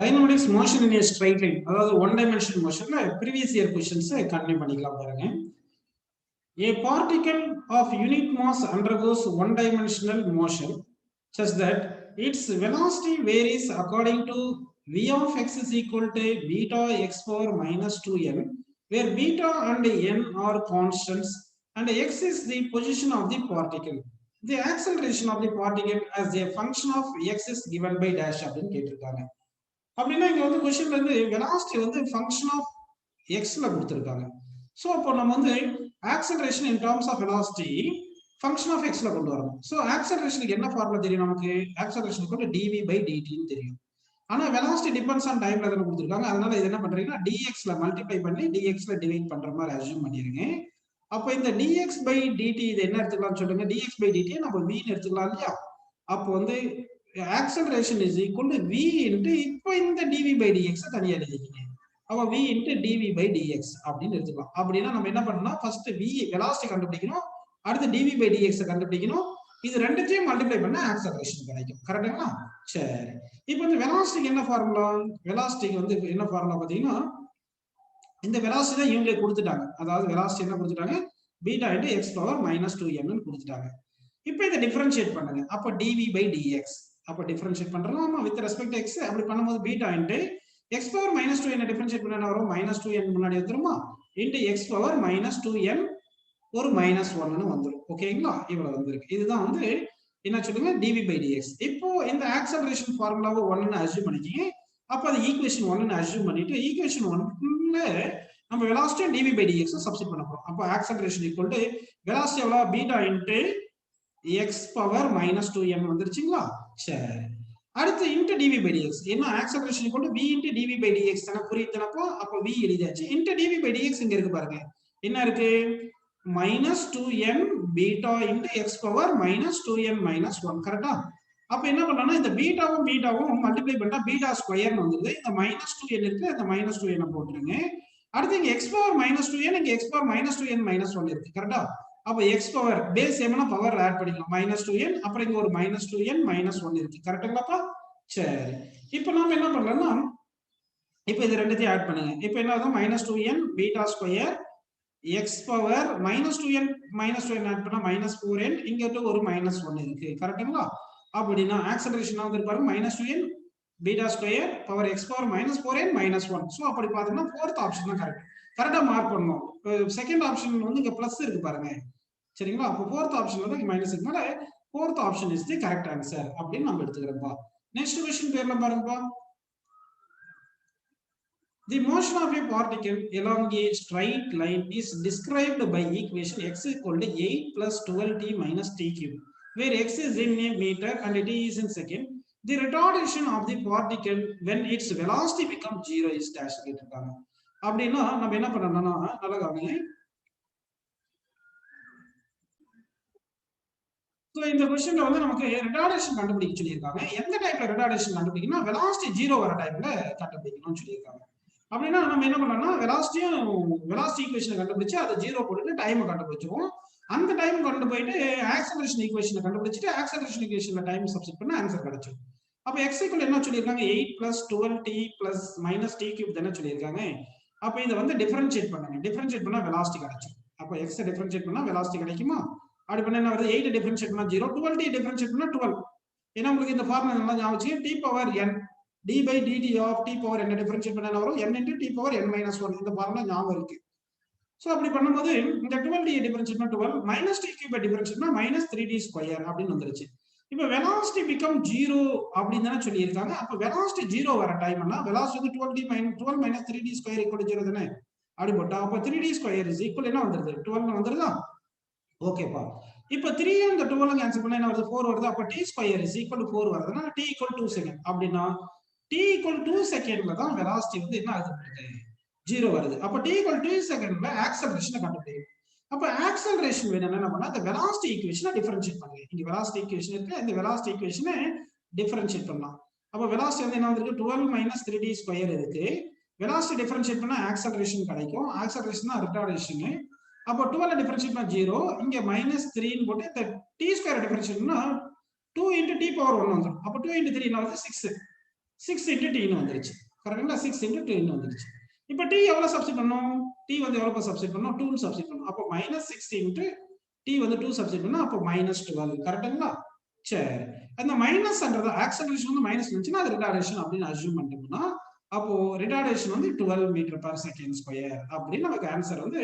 Dynamics motion in a straight line, அதாவது one dimensional மோஷன்ல previous year questions continue பண்ணிக்கலாம் பாருங்க. A particle of unit mass undergoes one dimensional motion such that its velocity varies according to v of x is equal to beta x power minus 2n, where beta and n are constants and x is the position of the particle. The acceleration of the particle as a function of x is given by dash அப்படின்னு கேட்டிருக்காங்க. அப்படின்னா இங்க வந்து क्वेश्चनல இருந்து velocity வந்து function of x ல கொடுத்திருக்காங்க. So அப்போ நம்ம வந்து acceleration in terms of velocity function of x ல கொண்டு வரணும். சோ acceleration என்ன ஃபார்முலா தெரியும் நமக்கு? acceleration = dv by dt ன்னு தெரியும். ஆனா velocity depends on time ல தான கொடுத்திருக்காங்க. அதனால இது என்ன பண்றீங்கன்னா dx ல மல்டிப்ளை பண்ணி dx ல டிவைட் பண்ற மாதிரி அஸ்யூம் பண்ணிருங்க. அப்ப இந்த dx by dt இது என்ன எடுத்துக்கலாம்னு சொல்லுங்க. dx by dt நம்ம v ன்னு எடுத்துக்கலாம் இல்லையா? அப்போ வந்து acceleration is equal to v into இப்போ இந்த dv by dx தனியா எழுதிக்கீங்க. அப்ப v into dv by dx அப்படின்னு எடுத்துக்கலாம். அப்படின்னா நம்ம என்ன பண்ணனும்னா ஃபர்ஸ்ட் v velocity கண்டுபிடிக்கணும், அடுத்து dv by dx கண்டுபிடிக்கணும். இது ரெண்டுத்தையும் மல்டிப்ளை பண்ணா acceleration கிடைக்கும். கரெக்ட்டா? சரி. இப்போ இந்த velocity என்ன ஃபார்முலா? velocity வந்து என்ன ஃபார்முலா பாத்தீங்கன்னா இந்த velocity தான் இவங்க கொடுத்துட்டாங்க. அதாவது velocity என்ன கொடுத்துட்டாங்க? beta into x power minus 2n ன்னு கொடுத்துட்டாங்க. இப்போ இத டிஃபரன்ஷியேட் பண்ணுங்க. அப்ப dv by dx. அப்ப டிஃபரன்ஷியேட் பண்றோம் with respect to x. அப்படி பண்ணும்போது beta into x power minus 2n differentiate பண்ணா வரும் minus 2n முன்னாடி வந்துருமா? into x power minus 2n ஒரு minus 1 ன்னு வந்துரும். ஓகேங்களா? இவ்வளவு வந்திருக்கு. இதுதான் வந்து என்ன சொல்லுங்க dv by dx. இப்போ இந்த ஆக்சலரேஷன் ஃபார்முலாவை 1 ன்னு அஸ்யூம் பண்ணிக்கீங்க. அப்ப அது ஈக்குவேஷன் 1 ன்னு அஸ்யூம் பண்ணிட்டு ஈக்குவேஷன் 1ல நம்ம velocity dv by dx substitute பண்ண போறோம். அப்ப ஆக்சலரேஷன் ஈக்குவல் டு velocity எவ்வளவு? beta into x power minus 2n வந்துருச்சுங்களா? சரி. அடுத்து into dv by dx. என்ன acceleration equal to v into dv by dx தான புரியுதுனப்போ அப்ப v எழுதியாச்சு. into dv by dx இங்க இருக்கு பாருங்க. என்ன இருக்கு? minus 2n beta into x power minus 2n minus 1. கரெக்ட்டா? அப்ப என்ன பண்ணனும்னா இந்த பீட்டாவும் மல்டிப்ளை பண்ணா பீட்டா ஸ்கொயர் வந்துருது. இந்த minus 2n இருக்கு, அந்த minus 2n போட்டுருங்க. அடுத்து இங்க x power minus 2n, இங்க x power minus 2n minus 1 இருக்கு. கரெக்ட்டா? அப்ப x பவர் பேஸ் ஏமனா பவர் ஆட் பண்ணிக்கலாம் -2n, அப்புறம் இங்க ஒரு -2n -1 இருக்கு. கரெக்ட்டுங்களாப்பா? சரி. இப்போ நாம என்ன பண்ணலாம்னா இப்போ இது ரெண்டுத்தையும் ஆட் பண்ணுங்க. இப்போ என்ன ஆகும்? -2n beta square x power -2n -2n add பண்ணா -4n, இங்க ஒரு -1 இருக்கு. கரெக்ட்டுங்களா? அப்படினா ஆக்சலரேஷன் வந்து பாருங்க -2n beta square power x power -4n -1. So அப்படி பார்த்தோம்னா fourth ஆப்ஷன் தான் கரெக்ட். கரெக்ட்டா மார்க் பண்ணனும். செகண்ட் ஆப்ஷன் வந்து இங்க பிளஸ் இருக்கு பாருங்க. சரிங்களா? அப்ப fourth ஆப்ஷன் வந்து இங்க மைனஸ் இருக்கனால fourth option is the correct answer அப்படி நம்ம எடுத்துக்கிறோம்ப்பா. நெக்ஸ்ட் क्वेश्चन பேர்ல பாருங்கப்பா. The motion of a particle along a straight line is described by equation x equal to 8 plus 12t minus t cube, where x is in a meter and t is in second. The retardation of the particle when its velocity becomes 0 is dash கேட்டிருக்காங்க. அப்படினா நம்ம என்ன பண்ணனும்னா நல்லா கவனிங்க. So இந்த क्वेश्चनல வந்து நமக்கு ரிட்டார்டேஷன் கண்டுபிடிக்க சொல்லிருக்காங்க. எந்த டைப்ல ரிட்டார்டேஷன் கண்டுபிடிக்கணும்? velocity 0 வர டைப்ல கண்டுபிடிக்கணும்னு சொல்லிருக்காங்க. அப்படினா நம்ம என்ன பண்ணலாம்னா velocity ஈக்குவேஷனை கண்டுபிடிச்சு அதை 0 போட்டுட்டு டைமை கண்டுபிடிச்சிரோம். அந்த டைம் கொண்டு போயிட்டு ஆக்சலரேஷன் ஈக்குவேஷனை கண்டுபிடிச்சிட்டு ஆக்சலரேஷன் ஈக்குவேஷன்ல டைம் சப்ஸ்டிட் பண்ணா ஆன்சர் கிடைச்சிடும். அப்ப x = என்ன சொல்லிருக்காங்க? 8 + 12t + -t cube தான சொல்லிருக்காங்க. அப்ப இத வந்து டிஃபரன்ஷியேட் பண்ணுங்க. டிஃபரன்ஷியேட் பண்ணா velocity கிடைச்சிடும். அப்ப x டிஃபரன்ஷியேட் பண்ணா velocity கிடைக்குமா? அப்படி பண்ணா என்ன வருது? 8 டிஃபரன்ஷியேட் பண்ணா 0, 12t டிஃபரன்ஷியேட் பண்ணா 12. ஏன்னா உங்களுக்கு இந்த ஃபார்முலா நல்லா ஞாபகம் வச்சுங்க. t power n d by dt of t power n differentiate பண்ணா என்ன வரும்? n into t power n minus 1. இந்த ஃபார்முலா ஞாபகம் இருக்கு. சோ அப்படி பண்ணும்போது இந்த 12t டிஃபரன்ஷியேட் பண்ணா 12 -t cube டிஃபரன்ஷியேட் பண்ணா -3t ஸ்கொயர் அப்படினு வந்துருச்சு. இப்போ velocity become 0 அப்படினு தான சொல்லி இருக்காங்க. அப்ப velocity 0 வர டைம்னா velocity வந்து 12 - 3t ஸ்கொயர் = 0 தானே? அப்படி போட்டா அப்ப 3t ஸ்கொயர் = என்ன வந்துருது? 12 வந்துருதா? ஓகேப்பா. இப்போ 3 and 12 கேன்சல் பண்ணா என்ன வருது? 4 வருது. அப்ப t ஸ்கொயர் = 4 வருதுனா t = 2 செகண்ட். அப்படினா t = 2 செகண்ட்ல தான் velocity வந்து என்ன ஆகுது? 0 வருது. அப்ப t = 2 செகண்ட்ல ஆக்சலரேஷனை கண்டுபிடிக்கணும். அப்ப ஆக்சலரேஷன் வேணும்னா என்ன பண்ணா? அந்த velocity ஈக்குவேஷனை டிஃபரன்ஷியேட் பண்ணுங்க. இங்க velocity ஈக்குவேஷன் இருக்கு. இந்த velocity ஈக்குவேஷனை டிஃபரன்ஷியேட் பண்ணலாம். அப்ப velocity வந்து என்ன வந்திருக்கு? 12 - 3t ஸ்கொயர் இருக்கு. velocity டிஃபரன்ஷியேட் பண்ணா ஆக்சலரேஷன் கிடைக்கும். ஆக்சலரேஷன் தான் ரிட்டார்டேஷன். அப்ப 12 டிஃபரன்ஷியேட் பண்ணா 0, இங்க -3 ன்னு போட்டு இந்த t ஸ்கொயர் டிஃபரன்ஷியேட் பண்ணா 2 into t power 1 வந்துரும். அப்ப 2 into 3 என்ன வருது? 6. 6 into t ன்னு வந்துருச்சு. கரெக்ட்டா 6 into t ன்னு வந்துருச்சு. இப்போ t எவ்வளவு சப்ஸ்டிட் பண்ணனும்? t வந்து எவ்வளவு சப்ஸ்டிட் பண்ணனும்? 2 ன்னு சப்ஸ்டிட் பண்ணனும். அப்போ -6 into t வந்து 2 சப்ஸ்டிட் பண்ணா அப்போ -12. கரெக்ட்டுங்களா? சரி. அந்த மைனஸ்ன்றது ஆக்சலரேஷன் வந்து மைனஸ் இருந்துச்சுன்னா அது ரிட்டார்டேஷன் அப்படின்னு அஸ்யூம் பண்ணிட்டோம்னா அப்போ ரிட்டார்டேஷன் வந்து 12 மீட்டர் per second square அப்படின்னு நமக்கு ஆன்சர் வந்து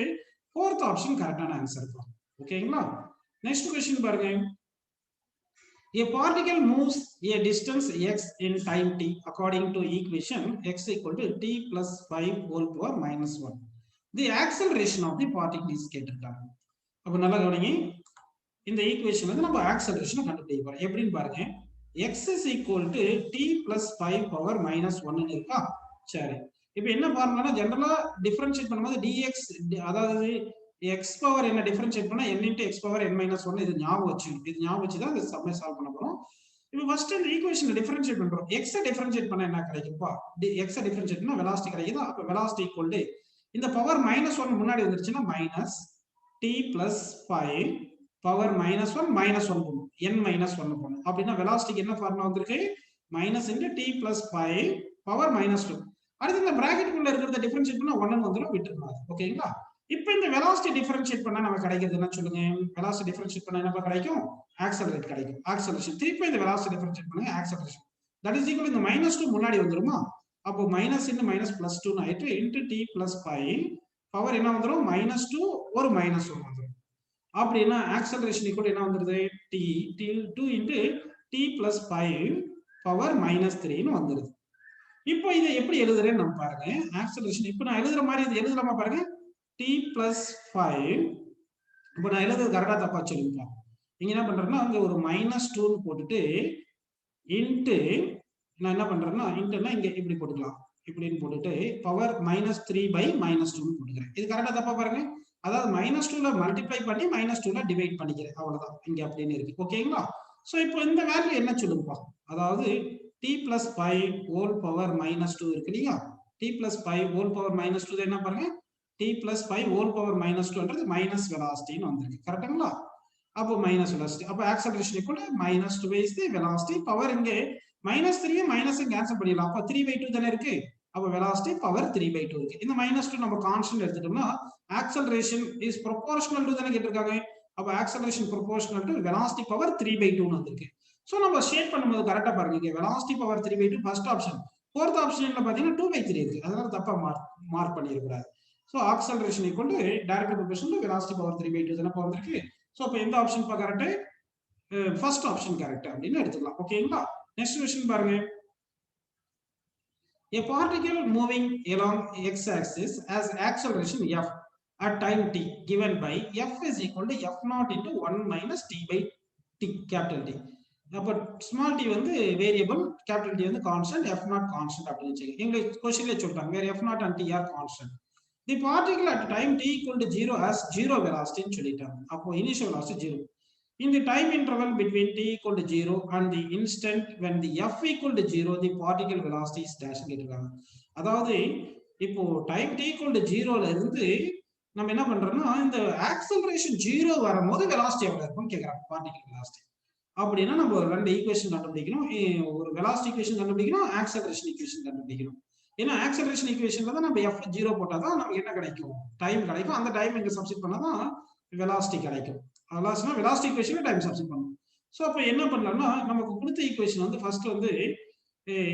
fourth ஆப்ஷன் கரெக்டான ஆன்சர் இருக்கும். ஓகேங்களா? நெக்ஸ்ட் क्वेश्चन பாருங்க. A particle moves a distance x in time t according to equation x equal to t plus 5 whole power minus 1. The acceleration of the particle is கேட்டிருக்காங்க. அப்ப நல்லா கவனிங்க. இந்த equation வந்து நம்ம ஆக்சலரேஷனை கண்டுபிடிக்க போறோம். எப்படின்னு பாருங்க. x is equal to t plus 5 power minus 1 இருக்கா? சரி. இப்போ என்ன ஃபார்முலானா ஜெனரலா டிஃபரன்ஷியேட் பண்ணும்போது dx அதாவது x பவர் என்ன டிஃபரன்ஷியேட் பண்ணா n into x power n minus 1 இது ஞாபகம் வச்சுக்கணும். இது ஞாபகம் வச்சு தான் இந்த சம்மை சால்வ் பண்ண போறோம். இப்போ ஃபர்ஸ்ட் இந்த ஈக்குவேஷனை டிஃபரன்ஷியேட் பண்றோம். x டிஃபரன்ஷியேட் பண்ணா என்ன கிடைக்கும்பா? x டிஃபரன்ஷியேட் பண்ணா வெலாசிட்டி கிடைக்குது. அப்ப வெலாசிட்டி ஈக்குவல் டு இந்த பவர் -1 முன்னாடி வந்துருச்சுன்னா மைனஸ் t plus 5 பவர் -1 -1 போடணும். n -1 போடணும். அப்படின்னா வெலாசிட்டிக்கு என்ன ஃபார்முலா வந்திருக்கு? Minus into t plus 5 power -2. அடுத்து இந்த பிராக்கெட் குள்ள இருக்கிறத டிஃபரன்ஷியேட் பண்ணா 1 வந்துரும் விட்டுறணும். ஓகேங்களா? இப்போ இந்த வெலாசிட்டி டிஃபரன்ஷியேட் பண்ணா நமக்கு கிடைக்கிறது என்ன சொல்லுங்க? வெலாசிட்டி டிஃபரன்ஷியேட் பண்ணா என்ன கிடைக்கும்? ஆக்சலரேட் கிடைக்கும். ஆக்சலரேஷன் திருப்பி இந்த வெலாசிட்டி டிஃபரன்ஷியேட் பண்ணுங்க ஆக்சலரேஷன். தட் இஸ் ஈக்குவல் இந்த -2 முன்னாடி வந்துருமா? அப்போ மைனஸ் into minus +2 ஆயிட்டு into t plus 5 பவர் என்ன வந்துரும்? -2 ஒரு -1 வந்துரும். அப்படின்னா ஆக்சலரேஷன் ஈக்குவல் என்ன வந்துருது? t 2 into t plus 5 power -3 ன்னு வந்துருது. இப்போ இதை எப்படி எழுதுறேன்னு நம்ம பாருங்க. ஆக்சலரேஷன் இப்போ நான் எழுதுற மாதிரி இது எழுதலாமா பாருங்க. t plus 5 இப்போ நான் எழுதுறது கரெக்டா தப்பா சொல்லுங்க. நீங்க என்ன பண்றேன்னா அங்க ஒரு -2 ன்னு போட்டுட்டு இன்டு நான் என்ன பண்றேன்னா இன்டுனா இங்க இப்படி போட்டுக்கலாம். இப்படின்னு போட்டுட்டு பவர் -3 by -2 ன்னு போட்டுக்கிறேன். இது கரெக்டா தப்பா பாருங்க. அதாவது -2ல மல்டிப்ளை பண்ணி -2ல டிவைட் பண்ணிக்கிறேன். அவ்வளவுதான். இங்க அப்படின்னு இருக்கு. ஓகேங்களா? சோ இப்போ இந்த வேல்யூ என்ன சொல்லுங்கப்பா? அதாவது t plus 5 whole power -2 இருக்கு இல்லையா? t plus 5 whole power -2 என்ன பாருங்க? t plus 5 whole power -2ன்றது minus வெலாசிட்டின்னு வந்திருக்கு. கரெக்ட்டுங்களா? அப்போ மைனஸ் வெலாசிட்டி. அப்போ acceleration equal -2 is the velocity. Power இங்கே -3 மைனஸ் கேன்சல் பண்ணிடலாம். அப்போ 3/2 தானே இருக்கு. அப்போ வெலாசிட்டி பவர் 3/2 இருக்கு. இந்த -2 நம்ம கான்ஸ்டன்ட் எடுத்துட்டோம்னா ஆக்சலரேஷன் இஸ் ப்ரொபோர்ஷனல் டு தானே கேட்டிருக்காங்க. அப்போ acceleration proportional to velocity power 3/2 ன்னு வந்திருக்கு. சோ நம்ம ஷேட் பண்ணும்போது கரெக்ட்டா பாருங்க. இங்க velocity power 3/2 first option. Fourth ஆப்ஷன்ல பாத்தீங்கன்னா 2/3 இருக்கு. அதனால தப்பா மார்க் பண்ணிர கூடாது. So acceleration equal to direct proportional to velocity power 3/2 தான வந்திருக்கு. சோ அப்ப எந்த ஆப்ஷன் பா கரெக்ட்? ஃபர்ஸ்ட் ஆப்ஷன் கரெக்ட் அப்படின்னு எடுத்துக்கலாம். ஓகேங்களா? நெக்ஸ்ட் क्वेश्चन பாருங்க. A particle moving along x axis has acceleration f at time t given by f is equal to f naught into 1 minus t by t capital T. அப்ப small t வந்து variable, capital T வந்து constant, f naught constant அப்படின்னு வச்சுக்கோங்க. இங்க क्वेश्चनல சொல்றாங்க வேற f naught and t are constant. The particle at time t equal to 0 has 0 velocity ன்னு சொல்லிட்டாங்க. அப்போ initial velocity 0. In the time interval between t equal to 0 and the instant when the f equal to 0, the particle velocity is dash கேட்டிருக்காங்க. அதாவது இப்போ time t equal to 0ல இருந்து நம்ம என்ன பண்றோம்னா இந்த ஆக்சலரேஷன் 0 வரும்போது வெலாசிட்டி எவ்வளவு இருக்கும்னு கேக்குறாங்க. Particle velocity. அப்படின்னா நம்ம ரெண்டு ஈக்குவேஷன் கண்டுபிடிக்கணும். ஒரு வெலாசிட்டி ஈக்குவேஷன் கண்டுபிடிக்கணும், ஆக்சலரேஷன் ஈக்குவேஷன் கண்டுபிடிக்கணும். ஏன்னா ஆக்சலரேஷன் ஈக்குவேஷன்ல தான் நம்ம f 0 போட்டா தான் நமக்கு என்ன கிடைக்கும்? டைம் கிடைக்கும். அந்த டைம் இங்க சப்ஸ்டிட் பண்ணா தான் வெலாசிட்டி கிடைக்கும். வெலாசிட்டினா வெலாசிட்டி ஈக்குவேஷன்ல டைம் சப்ஸ்டிட் பண்ணணும். சோ அப்ப என்ன பண்ணலாம்னா நமக்கு கொடுத்த ஈக்குவேஷன் வந்து ஃபர்ஸ்ட் வந்து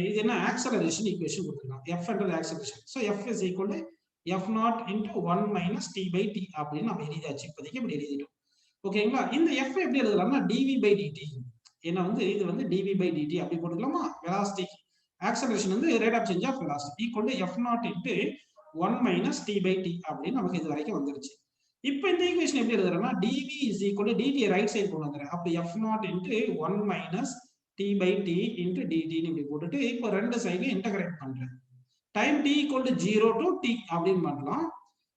இது என்ன ஆக்சலரேஷன் ஈக்குவேஷன் கொடுத்துருக்காங்க. f என்றது acceleration. So f is equal to f naught into 1 minus t by t அப்படின்னு நம்ம எழுதியாச்சு. இப்போதைக்கு இப்படி எழுதிட்டோம். ஓகேங்களா? இந்த f எப்படி எழுதலாம்னா dv by dt. ஏன்னா வந்து இது வந்து dv by dt அப்படி போட்டுக்கலாமா? வெலாசிட்டி ஆக்சலரேஷன் வந்து rate of change of velocity equal to f naught into 1 minus t by t அப்படின்னு நமக்கு இது வரைக்கும் வந்துருச்சு. இப்போ இந்த ஈக்குவேஷன் எப்படி எழுதுறேன்னா dv is equal to dt right side கொண்டு வந்துறேன். அப்ப f naught into 1 minus t by t into dt ன்னு இப்படி போட்டுட்டு இப்போ ரெண்டு சைடையும் இன்டகிரேட் பண்றேன். Time t equal to 0 to t அப்படின்னு பண்ணலாம்.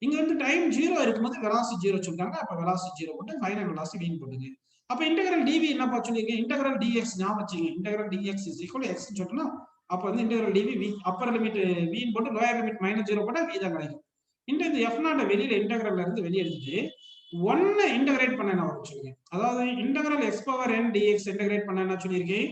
இங்க வந்து டைம் 0 இருக்கும்போது வெலாசிட்டி 0 சொல்றாங்க. அப்ப வெலாசிட்டி 0 போட்டு ஃபைனல் வெலாசிட்டி v போடுங்க. அப்ப இன்டகிரல் dv என்னப்பா சொல்லிருக்கேன்? இன்டகிரல் dx ஞாபகம் வச்சுங்க. Integral dx is equal to x ன்னு சொன்னா அப்ப வந்து integral dv v upper limit v ன்னு போட்டு லோயர் லிமிட் -0 போட்டா v தான் கிடைக்கும். இந்த f naught வெளியில இன்டகிரல்ல இருந்து வெளிய எடுத்துட்டு 1 இன்டகிரேட் பண்ண என்ன வரும் சொல்லுங்க. அதாவது integral x power n dx integrate பண்ண என்ன சொல்லிருக்கேன்?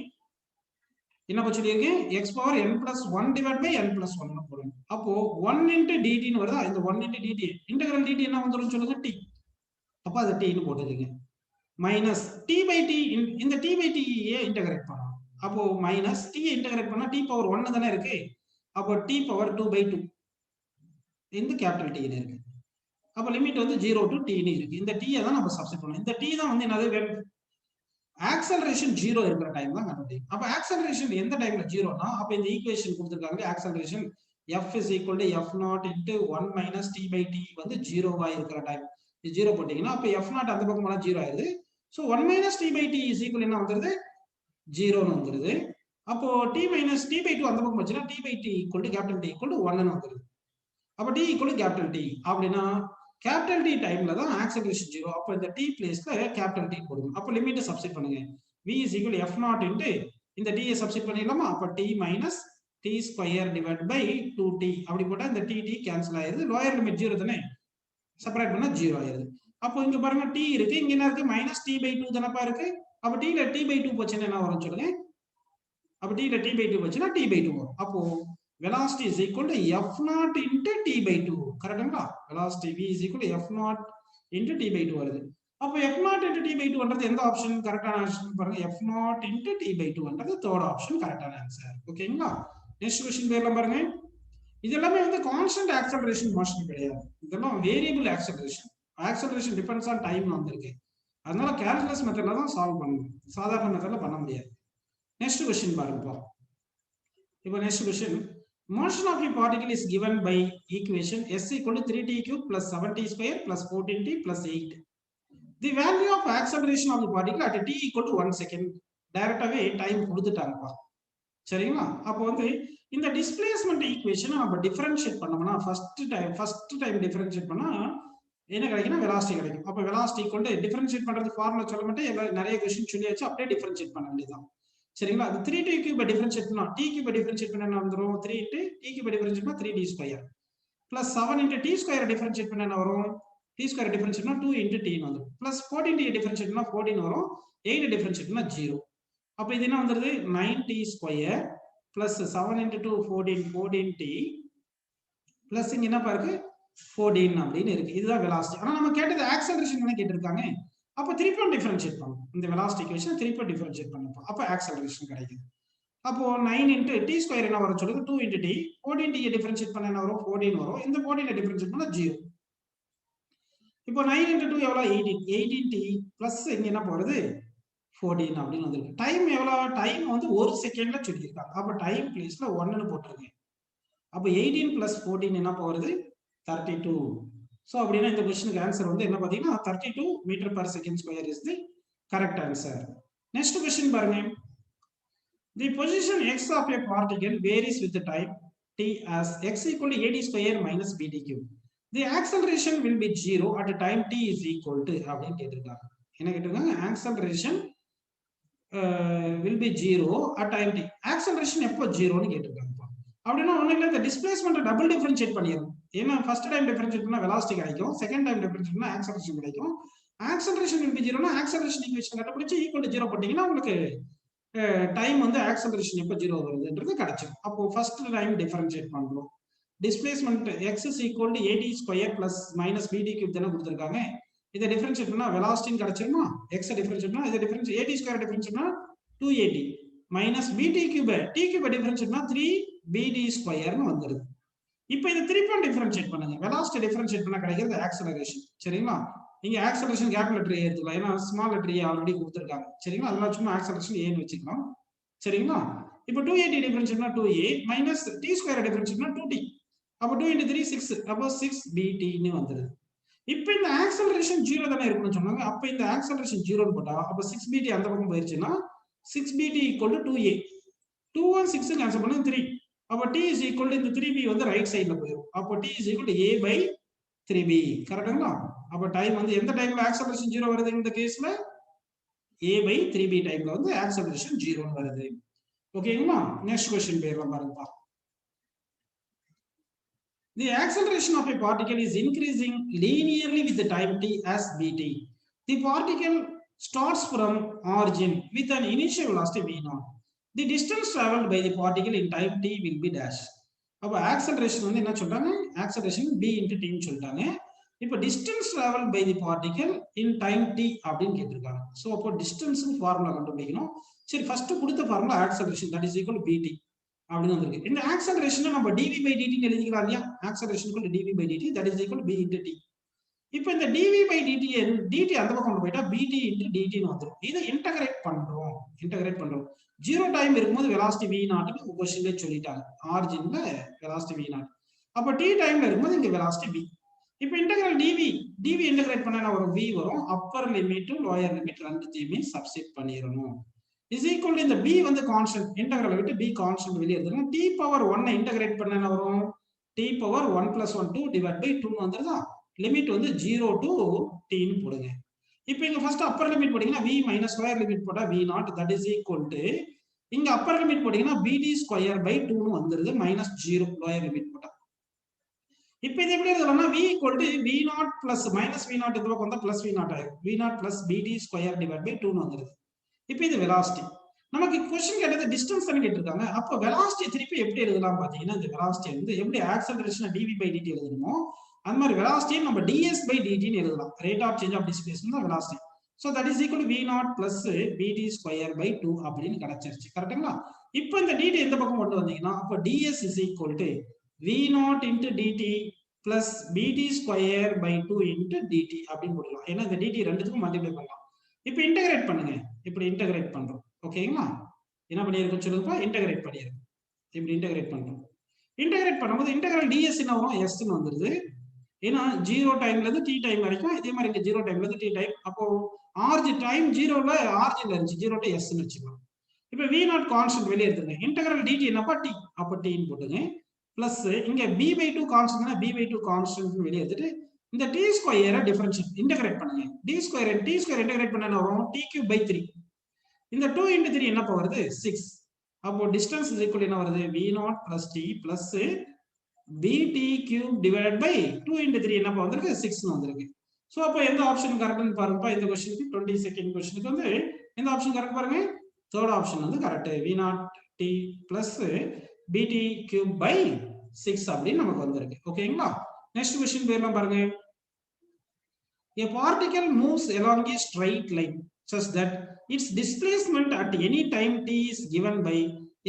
என்ன சொல்லியிருக்கு x power n plus 1 divided by n plus 1 போடுங்க. அப்போ 1 into dt ன்னு வருதா, இந்த 1 into dt இன்டெகிரல் dt என்ன வந்துரும் சொல்லுங்க t. அப்ப அது t ன்னு போட்டுக்கங்க. மைனஸ் t by t, இந்த t by t A integrate பண்ணலாம். அப்போ மைனஸ் t இன்டகிரேட் பண்ணா t பவர் 1 தானே இருக்கு. அப்போ t பவர் 2 by 2 இந்த கேபிட்டல் t ன்னு இருக்கு. அப்ப லிமிட் வந்து 0 to t ன்னு இருக்கு. இந்த t தான் நம்ம சப்ஸ்டிட் பண்ணணும். இந்த t தான் வந்து என்னது ஆக்சலரேஷன் 0 இருக்கிற டைம் தான் கண்டுபிடிக்கும். அப்ப ஆக்சலரேஷன் எந்த டைம்ல 0னா, அப்ப இந்த ஈக்குவேஷன் கொடுத்திருக்காங்க acceleration f is equal to f0 into 1 minus t by t வந்து 0வா இருக்கிற டைம். இது 0 போட்டீங்கன்னா அப்ப f0 அந்த பக்கம் போனா 0 ஆயிருது. So 1 minus t by t is equal என்ன வந்துருது 0 ன்னு வந்துருது. அப்போ t minus t by 2 அந்த பக்கம் வச்சுனா t by t equal to capital T equal to 1 ன்னு வந்துருது. அப்ப t equal to capital T அப்படினா capital T டைம்ல தான் ஆக்சலரேஷன் 0. அப்ப இந்த t பிளேஸ்ல capital T போடுங்க. அப்ப லிமிட் சப்ஸ்டிட் பண்ணுங்க. v is equal to f0 into இந்த t ஐ சப்ஸ்டிட் பண்ணிடலாமா? அப்ப t minus t square divided by 2t அப்படி போட்டா இந்த t கேன்சல் ஆயிருது. லோயர் லிமிட் 0 தானே, செப்பரேட் பண்ணா 0 ஆயிருது. அப்போ இங்க பாருங்க t இருக்கு, இங்க என்ன இருக்கு minus t by 2 தானப்பா இருக்கு. அப்ப t ல t by 2 போச்சுன்னா என்ன வரும் சொல்லுங்க. அப்ப t ல t by 2 போச்சுன்னா t by 2 வரும். அப்போ velocity is equal to f0 into t by 2. கரெக்ட்டுங்களா? velocity v is equal to f0 into t by 2 வருது. அப்ப f0 into t by 2 ன்றது எந்த ஆப்ஷன் கரெக்ட்டான ஆப்ஷன் பாருங்க. f0 into t by 2 ன்றது தேர்ட் ஆப்ஷன் கரெக்ட்டான ஆன்சர். ஓகேங்களா? நெக்ஸ்ட் क्वेश्चन பேர்லாம் பாருங்க. இது எல்லாமே வந்து கான்ஸ்டன்ட் ஆக்சலரேஷன் மோஷன் கிடையாது. இதெல்லாம் variable acceleration. Acceleration depends on time வந்திருக்கு. அதனால கால்குலஸ் மெத்தட்ல தான் சால்வ் பண்ணணும். சாதாரண மெத்தட்ல பண்ண முடியாது. நெக்ஸ்ட் क्वेश्चन பாருங்க. இப்போ next question, motion of a particle is given by equation s equal to 3t cube plus 7t square plus 14t plus 8. The value of acceleration of the particle at t equal to 1 second. டைரக்டாவே time கொடுத்துட்டாங்கப்பா. சரிங்களா? அப்போ வந்து இந்த displacement ஈக்குவேஷனை நம்ம differentiate பண்ணோம்னா first time differentiate பண்ணா என்ன கிடைக்கும்னா வெலாசிட்டி கிடைக்கும். அப்ப வெலாசிட்டி ஈக்குவல் டு டிஃபரன்ஷியேட் பண்றது ஃபார்முலா சொல்ல மாட்டேன், நிறைய क्वेश्चन சொல்லியாச்சு, அப்படியே டிஃபரன்ஷியேட் பண்ண வேண்டியதுதான். சரிங்களா? அது 3t cube டிஃபரன்ஷியேட் பண்ணா t cube டிஃபரன்ஷியேட் பண்ணா என்ன வந்துரும் 3 into t cube டிஃபரன்ஷியேட் பண்ணா 3t square plus 7 into t square differentiate பண்ணா என்ன வரும், t square டிஃபரன்ஷியேட் பண்ணா 2 into t ன்னு வந்துரும், plus 14t டிஃபரன்ஷியேட் பண்ணா 14 வரும், 8 டிஃபரன்ஷியேட் பண்ணா 0. அப்ப இது என்ன வந்துருது 9t square plus 7 into 2 14t plus இங்க என்ன பாருக்கு 14 அப்படின்னு இருக்கு. இதுதான் வெலாசிட்டி. ஆனா நம்ம கேட்டது ஆக்சலரேஷன் தானே கேட்டிருக்காங்க. அப்ப திருப்பி டிஃபரன்ஷியேட் பண்ணணும். இந்த வெலாசிட்டி ஈக்குவேஷன் திருப்பி டிஃபரன்ஷியேட் பண்ணணும். அப்ப ஆக்சலரேஷன் கிடைக்குது. அப்போ 9 into t ஸ்கொயர் என்ன வரும் சொல்லுங்க 2 into t, 14t டிஃபரன்ஷியேட் பண்ணா என்ன வரும் 14 வரும். இந்த 14 டிஃபரன்ஷியேட் பண்ணா 0. இப்போ 9 into 2 எவ்வளவு 18, 18t plus இங்க என்ன போறது 14 அப்படின்னு வந்திருக்கு. டைம் எவ்வளவு, டைம் வந்து 1 செகண்ட்ல சொல்லியிருக்காங்க. அப்ப டைம் பிளேஸ்ல 1 ன்னு போட்டுருங்க. அப்ப 18 plus 14 என்ன போறது 32. So அப்படின்னா இந்த क्वेश्चनக்கு ஆன்சர் வந்து என்ன பாத்தீங்கன்னா 32 metre per second square is the correct answer. Next question பாருங்க. The position x of a particle varies with the time t as x equal to ad square minus bd cube. The acceleration will be 0 at a time t is equal to அப்படின்னு கேட்டிருக்காங்க. என்ன கேட்டிருக்காங்க, acceleration will be 0 at time t. acceleration எப்போ 0 ன்னு கேட்டிருக்காங்க. அப்படின்னா ஒண்ணு இல்ல, இந்த டிஸ்பிளேஸ்மென்ட் டபுள் டிஃபரன்ஷியேட் பண்ணிரணும். ஏன்னா ஃபர்ஸ்ட் டைம் டிஃபரன்ஷியேட் பண்ணா வெலாசிட்டி கிடைக்கும், செகண்ட் டைம் டிஃபரன்ஷியேட் பண்ணா ஆக்சலரேஷன் கிடைக்கும். ஆக்சலரேஷன் will be 0 னா ஆக்சலரேஷன் ஈக்குவேஷன் கண்டுபிடிச்சு ஈக்குவல் டு 0 போட்டீங்கன்னா உங்களுக்கு டைம் வந்து ஆக்சலரேஷன் எப்போ 0 வருதுன்றது கிடைச்சிடும். அப்போ ஃபர்ஸ்ட் டைம் டிஃபரன்ஷியேட் பண்றோம். Displacement x is equal to ad square plus minus bd cube தான கொடுத்திருக்காங்க. இத டிஃபரன்ஷியேட் பண்ணா வெலாசிட்டி கிடைச்சிருமா, x டிஃபரன்ஷியேட் பண்ணா இத டிஃபரன்ஷியேட் ad square டிஃபரன்ஷியேட் பண்ணா 2ad minus bt cube, t cube differentiate பண்ணா 3bd square னு வந்துருது. இப்போ இத திருப்பி டிஃபரன்ஷியேட் பண்ணுங்க. வெலாசிட்டி டிஃபரன்ஷியேட் பண்ணா கிடைக்கிறது ஆக்சலரேஷன். சரிங்களா? நீங்க ஆக்சலரேஷன் கேபிட்டல் லெட்டர் ஏ எடுத்துக்கலாம், ஏன்னா ஸ்மால் லெட்டர் ஏ ஆல்ரெடி கொடுத்திருக்காங்க. சரிங்களா? அதனால சும்மா ஆக்சலரேஷன் ஏ ன்னு வெச்சுக்கலாம். சரிங்களா? இப்போ 2ad டிஃபரன்ஷியேட் பண்ணா 2a minus t square differentiate பண்ணா 2t. அப்ப 2 into 3 6, அப்போ 6bt ன்னு வந்துருது. இப்போ இந்த ஆக்சலரேஷன் 0 தானே இருக்குன்னு சொன்னாங்க. அப்ப இந்த ஆக்சலரேஷன் 0 ன்னு போட்டா அப்ப 6bt அந்த பக்கம் போயிருச்சுன்னா 6bt equal to 2a. 2 1 6 cancel பண்ணா 3. அப்ப t is equal to இந்த 3b வந்து ரைட் சைடுல போயிடும். அப்ப t is equal to a by 3b. கரெக்ட்டுங்களா? அப்ப டைம் வந்து எந்த டைம்ல ஆக்சலரேஷன் 0 வருது, இந்த கேஸ்ல a by 3b டைம்ல வந்து ஆக்சலரேஷன் 0 வருது. ஓகேங்களா? நெக்ஸ்ட் क्वेश्चन பேர்லாம் பாருங்க. The acceleration of a particle is increasing linearly with the time t as bt. The particle starts from origin with an initial velocity v0. The distance travelled by the particle in time t will be dash. அப்போ acceleration வந்து என்ன சொல்றாங்க, acceleration b into t ன்னு சொல்லிட்டாங்க. இப்போ distance travel by the particle in time t அப்படின்னு கேட்டிருக்காங்க. So அப்போ டிஸ்டன்ஸுக்கு ஃபார்முலா கண்டுபிடிக்கணும். சரி, ஃபர்ஸ்ட் கொடுத்த formula acceleration that is equal bt அப்படின்னு வந்திருக்கு. இந்த ஆக்சலரேஷனை நம்ம dv by dt ன்னு எழுதிக்கலாம் இல்லையா, acceleration dv by dt that is equal b into t. இப்போ இந்த dv by dt dt அந்த பக்கம் கொண்டு போயிட்டா bt into dt ன்னு வந்துரும். இதை இன்டகிரேட் பண்றோம். ஜீரோ டைம் இருக்கும்போது வெலாசிட்டி v நாட்னு क्वेश्चनல சொல்லிட்டாங்க, ஆரிஜின்ல வெலாசிட்டி v நாட். அப்ப t டைம்ல இருக்கும்போது இங்க வெலாசிட்டி v. இப்போ இன்டகிரல் dv இன்டகிரேட் பண்ணா ஒரு v வரும். அப்பர் லிமிட் லோயர் லிமிட் ரெண்டுத்தையுமே சப்ஸ்டிட் பண்ணிரணும். இஸ் ஈக்குவல் இந்த b வந்து கான்ஸ்டன்ட், இன்டகிரலை விட்டு b கான்ஸ்டன்ட் வெளியே எடுத்துக்கலாம். t பவர் 1 இன்டகிரேட் பண்ணா என்ன வரும், t பவர் 1 + 1 2 டிவைட் பை 2 வந்துருதா. லிமிட் வந்து 0 to t ன்னு போடுங்க. இப்போ இங்க ஃபர்ஸ்ட் அப்பர் லிமிட் போட்டீங்கன்னா v மைனஸ் ஸ்கொயர் லிமிட் போட்டா v not that is equal to இங்க அப்பர் லிமிட் போட்டீங்கன்னா bd ஸ்கொயர் பை 2 ன்னு வந்துருது மைனஸ் 0 லோயர் லிமிட் போட்டா. இப்போ இது எப்படி எழுதலாம்னா v equal to v not plus minus v naught இந்த பக்கம் வந்தா பிளஸ் v நாட் ஆயிடும். v not plus bd square divide by 2 ன்னு வந்துருது. இப்போ இது வெலாசிட்டி. நமக்கு क्वेश्चन கேட்டது டிஸ்டன்ஸ் தான கேட்டிருக்காங்க. அப்போ வெலாசிட்டி திருப்பி எப்படி எழுதலாம் பாத்தீங்கன்னா, இந்த வெலாசிட்டி வந்து எப்படி ஆக்சலரேஷன் dv by dt எழுதணுமோ அந்த மாதிரி வெலாசிட்டி நம்ம ds by dt ன்னு எழுதலாம். Rate of change of displacement தான் velocity. So that is equal v not plus bd square by 2 அப்படின்னு கிடைச்சிருச்சு. கரெக்ட்டுங்களா? இப்போ இந்த dt எந்த பக்கம் கொண்டு வந்தீங்கன்னா அப்போ ds is equal to v naught into dt plus bd square by 2 into dt அப்படின்னு போடலாம். ஏன்னா இந்த dt ரெண்டுத்துக்கும் மல்டிப்ளை பண்ணலாம். இப்போ இன்டகிரேட் பண்ணுங்க. இப்படி இன்டகிரேட் பண்றோம். ஓகேங்களா? என்ன பண்ணியிருக்கோம் சொல்லுங்கப்பா, இன்டகிரேட் பண்ணியிருக்கோம். இப்படி இன்டகிரேட் பண்றோம். இன்டகிரேட் பண்ணும்போது இன்டகிரல் ds என்ன வரும், s ன்னு வந்துருது. ஏன்னா 0 டைம்ல இருந்து t டைம் வரைக்கும் இதே மாதிரி இங்க 0 டைம்ல இருந்து t டைம். அப்போ ஆரிஜின் டைம் 0ல ஆரிஜின்ல இருந்துச்சு, 0 to s ன்னு வெச்சுக்கலாம். இப்போ v நாட் கான்ஸ்டன்ட் வெளிய எடுத்துங்க. இன்டகிரல் dt என்னப்பா t, அப்ப t ன்னு போடுங்க. பிளஸ் இங்க b by 2 கான்ஸ்டன்ட்னா b by 2 constant வெளிய எடுத்துட்டு இந்த t ஸ்கொயரை டிஃபரன்ஷியேட் இன்டகிரேட் பண்ணுங்க. t ஸ்கொயர் இன்டகிரேட் பண்ணா என்ன வரும், t cube by 3. இந்த 2 into 3 என்ன வருது 6. அப்போ டிஸ்டன்ஸ் இஸ் ஈக்குவல் என்ன வருது v not plus t plus bt cube divided by 2 into 3 என்ன வந்திருக்கு 6 ன்னு வந்திருக்கு. சோ அப்போ எந்த ஆப்ஷன் கரெக்ட்னு பாருங்கப்பா. இந்த क्वेश्चनக்கு 22nd क्वेश्चनக்கு வந்து எந்த ஆப்ஷன் கரெக்ட் பாருங்க, தேர்ட் ஆப்ஷன் வந்து correct. v not t plus bt cube by 6 அப்படி நமக்கு வந்திருக்கு. ஓகேங்களா? நெக்ஸ்ட் क्वेश्चन போயிரலாம் பாருங்க. A particle moves along a straight line such that its displacement at any time t is given by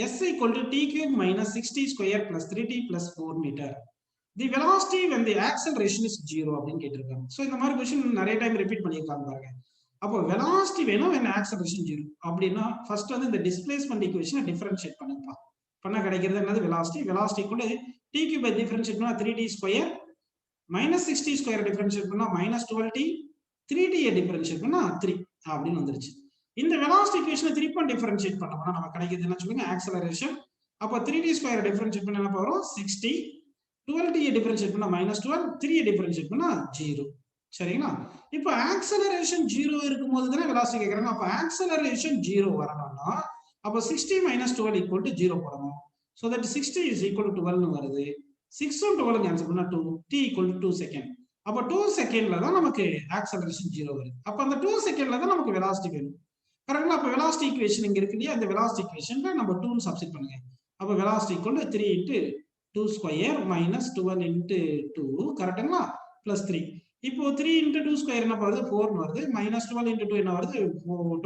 s equal to t cube minus 6t square plus 3t plus 4 meter. The velocity when the acceleration is 0 அப்படின்னு கேட்டிருக்காங்க. So இந்த மாதிரி question நிறைய time repeat பண்ணிருக்காங்க பாருங்க. அப்போ velocity வேணும் when acceleration 0 அப்படினா ஃபர்ஸ்ட் வந்து இந்த displacement equation டிஃபரன்ஷியேட் பண்ணுங்க. பண்ணா கிடைக்கிறது என்னது velocity. velocity equal to t cube by differentiate பண்ணா 3t square minus 6t square differentiate பண்ணா minus 12t, 3t டிஃபரன்ஷியேட் பண்ணா 3 அப்படின்னு வந்துருச்சு. இந்த velocity equation 3 point டிஃபரன்ஷியேட் பண்ணோம்னா நமக்கு கிடைக்கிறது என்ன சொல்லுங்க, acceleration. அப்ப 3t square டிஃபரன்ஷியேட் பண்ணா என்ன வரும் 60, 12t டிஃபரன்ஷியேட் பண்ணா -12, 3 டிஃபரன்ஷியேட் பண்ணா 0. சரிங்களா? இப்போ acceleration 0 இருக்கும்போது தான velocity கேக்குறாங்க. அப்ப acceleration 0 வரணும்னா அப்ப 60 - 12 = 0 போடணும். so that 60 is equal to 12 னு வருது. 6 உம் 12 கேன்சல் பண்ணா 2, t equal to 2 செகண்ட். அப்ப 2 செகண்ட்ல தான் நமக்கு acceleration 0 வருது. அப்ப அந்த 2 செகண்ட்ல தான் நமக்கு velocity வேணும். கரெக்ட்டா? அப்ப velocity equation இங்க இருக்கு இல்லையா, அந்த velocity equationல நம்ம 2 னு சப்ஸ்டிட் பண்ணுங்க. அப்ப velocity equal to 3 into 2 square minus 12 into 2 கரெக்ட்டுங்களா? plus 3. இப்போ 3 into 2 square என்ன வருது 4 னு வருது. minus 12 into 2 என்ன வருது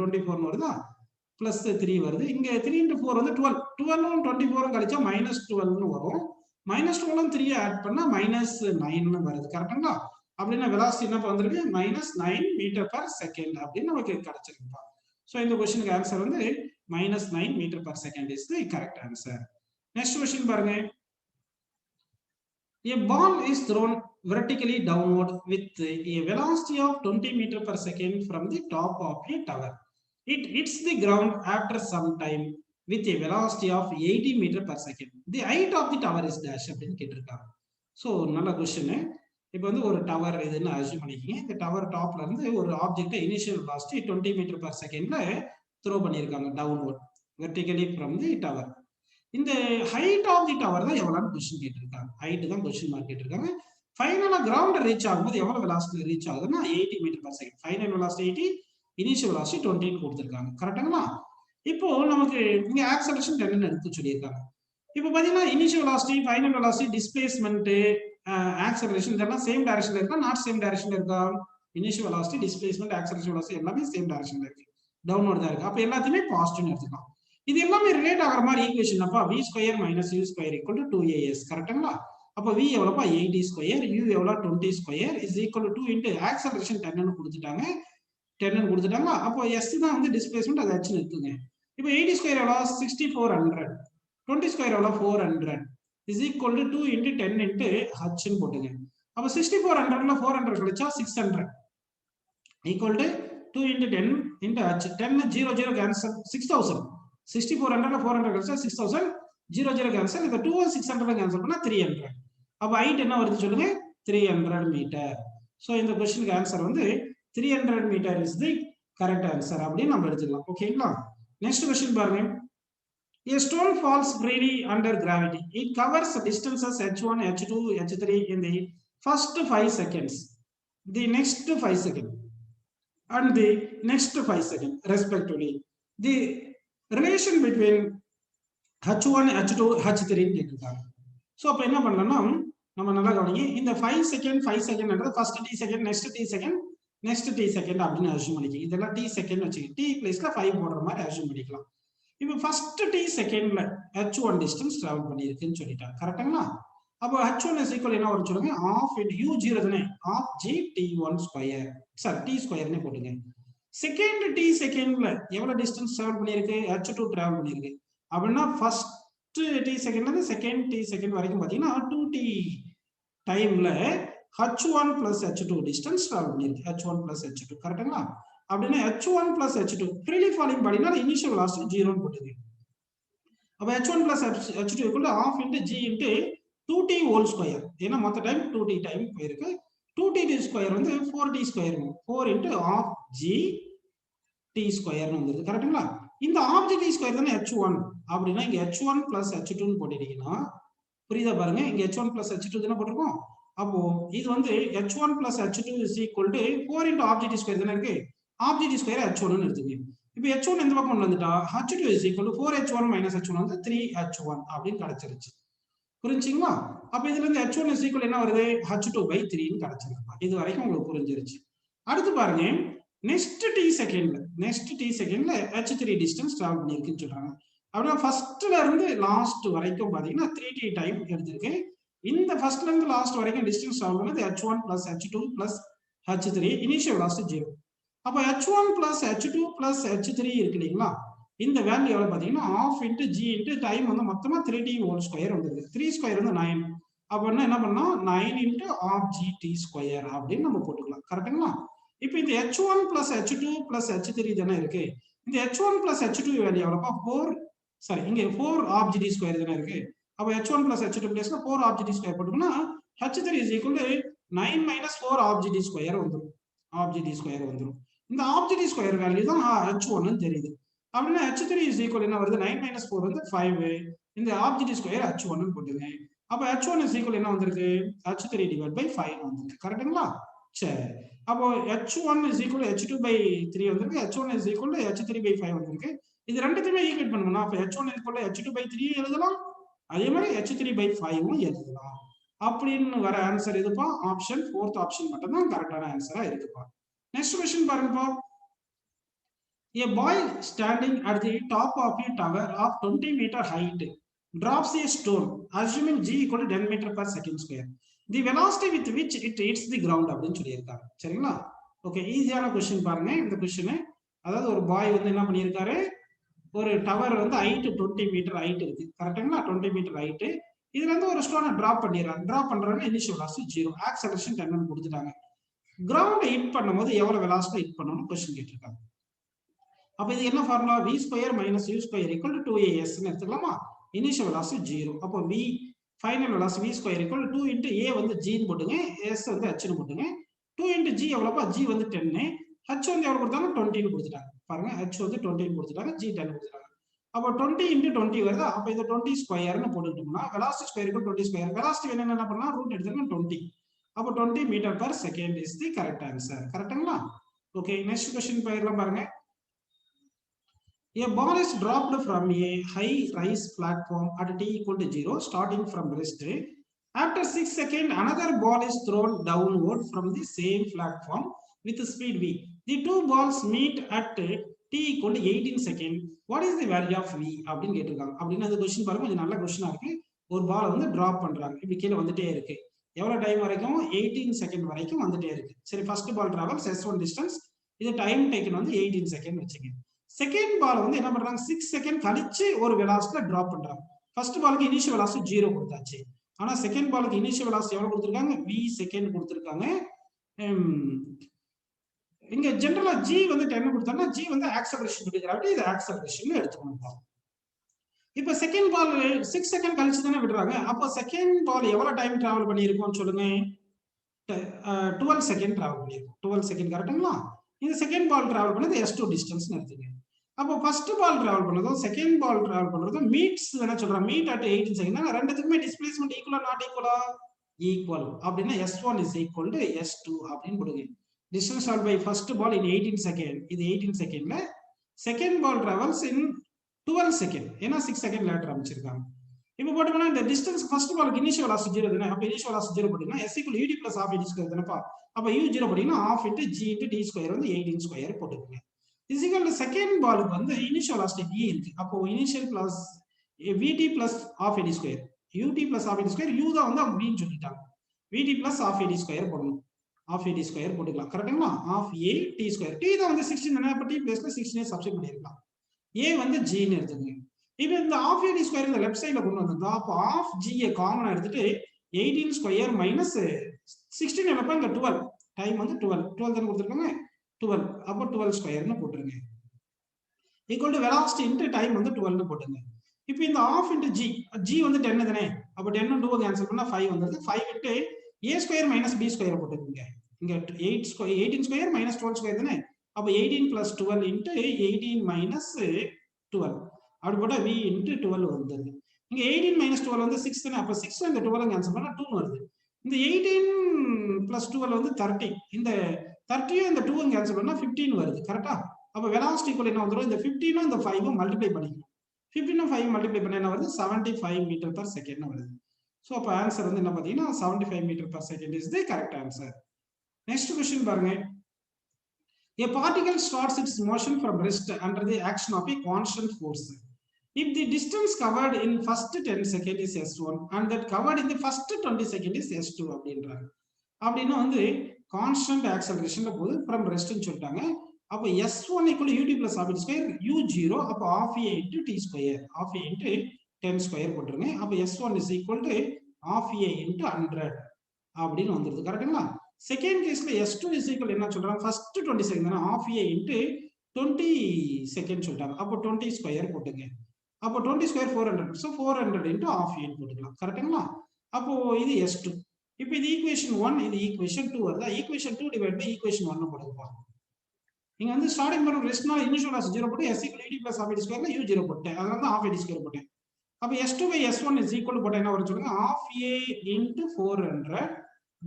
24 னு வருதா? plus 3 வருது. இங்க 3 into 4 வந்து 12. 12 உம் 24 உம் கழிச்சா -12 னு வரும். -12 உம் 3 ஆட் பண்ணா -9 னு வருது. கரெக்ட்டுங்களா? அப்படினா velocity என்ன வந்திருக்கு -9 meter per second அப்படி நமக்கு கிடைச்சிருக்குப்பா. So இந்த क्वेश्चनக்கு ஆன்சர் வந்து -9 meter per second is the correct answer. Next question பாருங்க. A ball is thrown vertically downward with a velocity of 20 meter per second from the top of a tower. It hits the ground after some time with a velocity of 80 meter per second. The height of the tower is dash அப்படின்னு கேட்டிருக்காங்க. So நல்ல question. இப்போ வந்து ஒரு tower இதுன்னு assume பண்ணிக்கீங்க. இந்த tower டாப்ல இருந்து ஒரு ஆப்ஜெக்ட்டை இனிஷியல் வெலாசிட்டி 20 மீட்டர் per செகண்ட்ல த்ரோ பண்ணிருக்காங்க downward vertically from the tower. இந்த ஹைட் ஆஃப் தி டவர் தான் எவ்வளவுன்னு क्वेश्चन கேட்டிருக்காங்க. ஹைட் தான் क्वेश्चन மார்க் கேட்டிருக்காங்க. ஃபைனலா கிரவுண்ட் ரீச் ஆகும்போது எவ்வளவு வெலாசிட்டி ரீச் ஆகுதுன்னா 80 metre per second. Final velocity 80, initial velocity 20 ன்னு கொடுத்திருக்காங்க. கரெக்ட்டுங்களா? இப்போ நமக்கு இங்க ஆக்சலரேஷன் 10 எடுத்து சொல்லியிருக்காங்க. இப்போ பாத்தீங்கன்னா initial velocity, final velocity, displacement, acceleration இதெல்லாம் சேம் டைரக்ஷன்ல இருக்கா, நாட் சேம் டைரக்ஷன்ல இருக்கா? Initial velocity, displacement, acceleration velocity எல்லாமே சேம் டைரக்ஷன்ல இருக்கு. டவுன்வர்ட் தான் இருக்கு. அப்ப எல்லாத்தையுமே பாசிட்டிவ்னு எடுத்துக்கலாம். இது எல்லாமே ரிலேட் ஆகிற மாதிரி ஈக்குவேஷன் அப்பா v square minus u square equal to 2as கரெக்ட்டுங்களா? அப்ப v எவ்வளவுப்பா 8d ஸ்கொயர், u எவ்வளவு 20 square is equal to 2 into acceleration 10 ன்னு கொடுத்துட்டாங்க. 10 ன்னு கொடுத்துட்டாங்க. அப்போ s தான் வந்து டிஸ்பிளேஸ்மென்ட் அது h ன்னு இருக்குங்க. இப்போ 80 ஸ்கொயர் எவ்வளவு 6400, 20 ஸ்கொயர் எவ்வளவு 400 is equal to 2 into 10 into h ன்னு போட்டுங்க. அப்ப 6400ல 400 கழிச்சா 600 equal to 2 into 10 into h. 10 0 0 cancel 6000. 6400ல 400 கழிச்சா 6000, 0 0 கேன்சல். இந்த 2 600 கேன்சல் பண்ணா 300. அப்ப ஹைட் என்ன வருது சொல்லுங்க 300 மீட்டர். சோ இந்த क्वेश्चनக்கு ஆன்சர் வந்து 300 metre is the correct answer அப்படி நம்ம எடுத்துக்கலாம். ஓகேங்களா? நெக்ஸ்ட் क्वेश्चन பாருங்க. A stone falls freely under gravity. It covers distances h1, h2, h3 in the first 5 seconds, the next 5 seconds, and the next 5 seconds respectively. The relation between h1, h2, h3 கேட்டிருக்காங்க. So அப்ப என்ன பண்ணலாம்னா நம்ம நல்லா கவனிங்க. இந்த 5 second 5 செகண்ட்ன்றது first t second, next t second, next t second அப்படின்னு அஸ்யூம் பண்ணிக்கலாம். இதெல்லாம் t செகண்ட் வச்சுக்க t பிளேஸ்ல 5 போடுற மாதிரி அஸ்யூம் பண்ணிக்கலாம். இப்போ ஃபர்ஸ்ட் t செகண்ட்ல h1 டிஸ்டன்ஸ் டிராவல் பண்ணியிருக்குன்னு சொல்லிட்டாங்க. கரெக்ட்டுங்களா? அப்போ h1 இஸ் ஈக்குவல் என்ன வரும் சொல்லுங்க half into u 0 தானே half g t1 square sir t ஸ்கொயர்னே போடுங்க. செகண்ட் t செகண்ட்ல எவ்வளவு டிஸ்டன்ஸ் டிராவல் பண்ணியிருக்கு h2 டிராவல் பண்ணியிருக்கு. அப்படின்னா ஃபர்ஸ்ட் t செகண்ட்ல இருந்து செகண்ட் t செகண்ட் வரைக்கும் பாத்தீங்கன்னா 2t டைம்ல h1 plus h2 distance travel பண்ணியிருக்கு. h1 plus h2 கரெக்ட்டுங்களா? அப்படின்னா h1 plus h2 freely falling பாடினால இனிஷியல் வெலாசிட்டி 0 ன்னு போட்டுங்க. அப்ப h1 plus h2 equal to half into g into 2t whole square. ஏன்னா மொத்த டைம் 2t டைம் போயிருக்கு. 2t ஸ்கொயர் வந்து 4t square 4 into half g t ஸ்கொயர்னு வந்துருது. கரெக்ட்டுங்களா? இந்த half g t ஸ்கொயர் தானே h1. அப்படின்னா இங்க h1 plus h2 ன்னு போட்டுட்டீங்கன்னா புரியுதா பாருங்க. இங்க h1 plus h2 தானே போட்டிருக்கோம். அப்போ இது வந்து h1 plus h2 is equal to 4 into half g t square தானே இருக்கு. half g t square h1 ன்னு எடுத்துக்கங்க. இப்போ h1 இந்த பக்கம் கொண்டு வந்துட்டா h2 is equal to 4h1 minus h1 வந்து 3h1 அப்படின்னு கிடைச்சிருச்சு. புரிஞ்சுங்களா? அப்ப இதுல இருந்து h1 is equal என்ன வருது h2 by 3 ன்னு கிடைச்சிருக்கு. இது வரைக்கும் உங்களுக்கு புரிஞ்சிருச்சு. அடுத்து பாருங்க நெக்ஸ்ட் t செகண்ட்ல h3 டிஸ்டன்ஸ் டிராவல் பண்ணிருக்குன்னு சொல்றாங்க. அப்படின்னா ஃபர்ஸ்ட்ல இருந்து லாஸ்ட் வரைக்கும் பாத்தீங்கன்னா 3t டைம் எடுத்திருக்கு. இந்த ஃபர்ஸ்ட்ல இருந்து லாஸ்ட் வரைக்கும் டிஸ்டன்ஸ் டிராவல் பண்ணது h1 plus h2 plus h3 initial velocity 0. அப்ப h1 plus h2 plus h3 இருக்கு இல்லைங்களா? இந்த வேல்யூ எவ்வளவு பாத்தீங்கன்னா half into g into time வந்து மொத்தமா 3t whole ஸ்கொயர் வந்துருது. 3 ஸ்கொயர் வந்து 9. அப்படின்னா என்ன பண்ணலாம் 9 into half g t square அப்படின்னு நம்ம போட்டுக்கலாம். கரெக்ட்டுங்களா? இப்போ இந்த h1 plus h2 plus h3 தானே இருக்கு. இந்த h1 plus h2 value எவ்வளவுப்பா 4 sorry இங்க 4 half g t ஸ்கொயர் தானே இருக்கு. அப்ப h1 plus h2 பிளேஸ்ல 4 half g t ஸ்கொயர் போட்டோம்னா h3 is equal to 9 minus 4 half g t square வந்துரும். half g t ஸ்கொயர் வந்துரும். இந்த half g t square value தான் h1 ன்னு தெரியுது. அப்படின்னா h3 is equal என்ன வருது 9 minus 4 வந்து 5. இந்த half g t square h1 ன்னு போட்டுங்க. அப்ப h1 is equal என்ன வந்திருக்கு h3 divided by 5 வந்திருக்கு. கரெக்ட்டுங்களா? சரி. அப்போ h1 is equal to h2 by 3 வந்திருக்கு. h1 is equal to h3 by 5 வந்திருக்கு. இது ரெண்டுத்தையுமே ஈக்குவேட் பண்ணனும்னா அப்ப h1 is equal to h2 by 3 எழுதலாம். அதே மாதிரி h3 by 5 எழுதலாம். அப்படின்னு வர ஆன்சர் இதுப்பா ஆப்ஷன் 4th ஆப்ஷன் மட்டும் தான் கரெக்டான ஆன்சரா இருக்குப்பா. நெக்ஸ்ட் क्वेश्चन பாருங்கப்பா. A boy standing at the top of a tower of 20 meter height drops a stone assuming g equal to 10 meter per second square. The velocity with which it hits the ground அப்படின்னு சொல்லியிருக்காங்க. சரிங்களா? Okay ஈஸியான question பாருங்க. இந்த question அதாவது ஒரு பாய் வந்து என்ன பண்ணியிருக்காரு ஒரு டவர் வந்து ஹைட் 20 மீட்டர் ஹைட் இருக்கு. கரெக்ட்டுங்களா? 20 மீட்டர் ஹைட். இதுல இருந்து ஒரு ஸ்டோனை டிராப் பண்ணிடுறாங்க. டிராப் பண்றாங்க இனிஷியல் வெலாசிட்டி 0, ஆக்சலரேஷன் 10 ன்னு கொடுத்துட்டாங்க. கிரவுண்ட் ஹிட் பண்ணும்போது எவ்வளவு வெலாசிட்டி ஹிட் பண்ணனும் क्वेश्चन கேட்டிருக்காங்க. அப்ப இது என்ன formula v square minus u square equal to 2as ன்னு எடுத்துக்கலாமா? Initial velocity 0. அப்போ v final velocity v square equal to 2 into a வந்து g ன்னு போடுங்க, s வந்து h ன்னு போடுங்க. 2 into g எவ்வளவுப்பா g வந்து 10, h வந்து எவ்வளவு கொடுத்தாங்க 20 ன்னு கொடுத்துட்டாங்க. பாருங்க h வந்து 20 ன்னு கொடுத்துட்டாங்க, g 10 கொடுத்துட்டாங்க. அப்ப 20 into 20 வருது. அப்ப இது 20 ஸ்கொயர்னு போட்டுட்டோம்னா velocity square equal 20 square. Velocity வேணும்னா என்ன பண்ணலாம் ரூட் எடுத்துங்க 20. அப்ப 20 metre per second is the correct answer. கரெக்ட்டுங்களா? ஓகே நெக்ஸ்ட் क्वेश्चन போயிரலாம் பாருங்க. A ball is dropped from a high rise platform at t equal to 0 starting from rest. After 6 seconds, another ball is thrown downward from the same platform with speed v. The two balls meet at t equal to 18 seconds. What is the value of v? அப்படின்னு கேட்டிருக்காங்க. அப்படின்னு அந்த question பாருங்க, கொஞ்சம் நல்ல கொஸ்டினா இருக்கு. ஒரு பால் வந்து டிராப் பண்றாங்க, இப்படி கீழே வந்துட்டே இருக்கு. எவ்வளவு டைம் வரைக்கும்? 18 செகண்ட் வரைக்கும் வந்துட்டே இருக்கு. சரி, first ball travels s1 distance, இது டைம் டேக்கன் வந்து 18 செகண்ட் வச்சுங்க. செகண்ட் பால் வந்து என்ன பண்றாங்க? 6 செகண்ட் கழிச்சு ஒரு வெலாசிட்டில டிராப் பண்றாங்க. ஃபர்ஸ்ட் பாலுக்கு இனிஷியல் வெலாசிட்டி 0 கொடுத்தாச்சு. ஆனா செகண்ட் பாலுக்கு இனிஷியல் வெலாசிட்டி எவ்வளவு கொடுத்திருக்காங்க? v செகண்ட் கொடுத்திருக்காங்க. இங்க ஜெனரலா g வந்து 10 கொடுத்தாங்கன்னா g வந்து ஆக்சலரேஷன் கொடுக்கறாங்க. இது ஆக்சலரேஷன் எடுத்துக்கணும். இப்போ செகண்ட் பால் 6 செகண்ட் கழிச்சு தானே விடுறாங்க. அப்போ செகண்ட் பால் எவ்வளவு டைம் டிராவல் பண்ணியிருக்கோம்னு சொல்லுங்க. 12 செகண்ட் டிராவல் பண்ணியிருக்கோம். 12 செகண்ட் கரெக்ட்டுங்களா? இந்த செகண்ட் பால் டிராவல் பண்ணது s2 டிஸ்டன்ஸ் எடுத்துங்க. அப்போ ஃபர்ஸ்ட் பால் டிராவல் பண்ணதும் செகண்ட் பால் டிராவல் பண்றதும் மீட்ஸ் என்ன சொல்றாங்க? Meet at 18 second. ரெண்டுத்துக்குமே டிஸ்பிளேஸ்மென்ட் ஈக்குவலா நாட் ஈக்குவலா? ஈக்குவல். அப்படின்னா s1 is equal to s2 அப்படின்னு கொடுங்க. Distance travel by first ball in 18 second. இது 18 செகண்ட்ல second ball travels in 12 second. ஏன்னா 6 செகண்ட் லேட்டர் அமைச்சிருக்காங்க. இப்போ போட்டோம்னா இந்த டிஸ்டன்ஸ் ஃபர்ஸ்ட் பாலுக்கு இனிஷியல் வெலாசிட்டி 0 தானே. அப்ப இனிஷியல் வெலாசிட்டி 0 போட்டீங்கன்னா s equal ud plus half d square தானேப்பா. அப்ப u 0 போட்டீங்கன்னா half into g into d square வந்து 18 ஸ்கொயர் போட்டுக்கங்க. is equal to செகண்ட் பாலுக்கு வந்து இனிஷியல் வெலாசிட்டி v இருக்கு. அப்போ initial plus vt plus half d square, ut plus half d square, u தான் வந்து அவங்க v ன்னு சொல்லிட்டாங்க. vt plus half d square போடணும். half d square போட்டுக்கலாம். கரெக்ட்டுங்களா? half a t square. t தான் வந்து 16 தானே. அப்ப t பிளேஸ்ல 16 சப்ஸ்டிட்யூட் பண்ணிருக்கலாம். a வந்து g ன்னு எடுத்துக்கங்க. இப்போ இந்த half a d square இந்த லெஃப்ட் சைடுல கொண்டு வந்தா அப்ப half g காமனா எடுத்துட்டு 18 ஸ்கொயர் மைனஸ் 16 என்னப்பா? இங்க 12 டைம் வந்து 12 தான கொடுத்திருக்காங்க. 12 அப்ப 12 ஸ்கொயர்னு போட்டுருங்க. Equal to velocity into time வந்து 12 னு போட்டுங்க. இப்போ இந்த half into g வந்து 10 தானே. அப்ப 10 ம் 2 கேன்சல் பண்ணா 5 வந்துருது. 5 into a square minus b square போட்டுக்கங்க. இங்க 8 ஸ்கொயர் 18 ஸ்கொயர் மைனஸ் 12 ஸ்கொயர் தானே. அப்ப 18 plus 12 into 18 minus 12 அப்படி போட்டா v into 12 வந்துருது. இங்க 18 minus 12 வந்து 6 தானே. அப்ப 6 இந்த 12 கேன்சல் பண்ணா 2 வருது. இந்த 18 plus 12 வந்து 30. இந்த 30 இந்த 2 கேன்சல் பண்ணா 15 வருது. கரெக்ட்டா? அப்ப வெலாசிட்டி ஈக்குவல் என்ன வந்துரும்? இந்த 15 இந்த 5 மல்டிப்ளை பண்ணிக்கணும். 15 5 மல்டிப்ளை பண்ணா என்ன வருது? 75 மீட்டர் per செகண்ட் வருது. சோ அப்ப ஆன்சர் வந்து என்ன பாத்தீங்கன்னா 75 metre per second is the correct answer. Next question பாருங்க. A particle starts its motion from rest under the action of a constant force. If the distance covered in first 10 seconds is s1 and that covered in the first 20 seconds is s2 அப்படின்றாங்க. அப்படின்னா வந்து constant ஆக்சலரேஷன்ல போகுது from rest ன்னு சொல்லிட்டாங்க. அப்ப s1 equal to ut plus half d square, u0 அப்ப half a into t square, half a into 10 square போட்டுருங்க. அப்ப s1 is equal to half a into 100 அப்படின்னு வந்துருது. கரெக்ட்டுங்களா? செகண்ட் கேஸ்ல s2 is equal என்ன சொல்றாங்க? ஃபர்ஸ்ட் 20 செகண்ட் தான. half a into 20 செகண்ட் சொல்றாங்க. அப்ப 20 ஸ்கொயர் போட்டுங்க. அப்போ 20 square 400. So 400 into half a போட்டுக்கலாம். கரெக்ட்டுங்களா? அப்போ இது s2. இப்போ இது ஈக்குவேஷன் 1, இது ஈக்குவேஷன் 2 வருதா? ஈக்குவேஷன் 2 டிவைட் பை ஈக்குவேஷன் 1 போடுங்கப்பா. நீங்க வந்து ஸ்டார்டிங் பண்ண ரெஸ்ட்னா இனிஷியல் வெலாசிட்டி 0 போட்டு s equal to ut plus half a square u 0 போட்டேன். அதனால தான் half a square போட்டேன். அப்ப s2 by s1 is equal to போட்டா என்ன வரும் சொல்லுங்க? half a into 400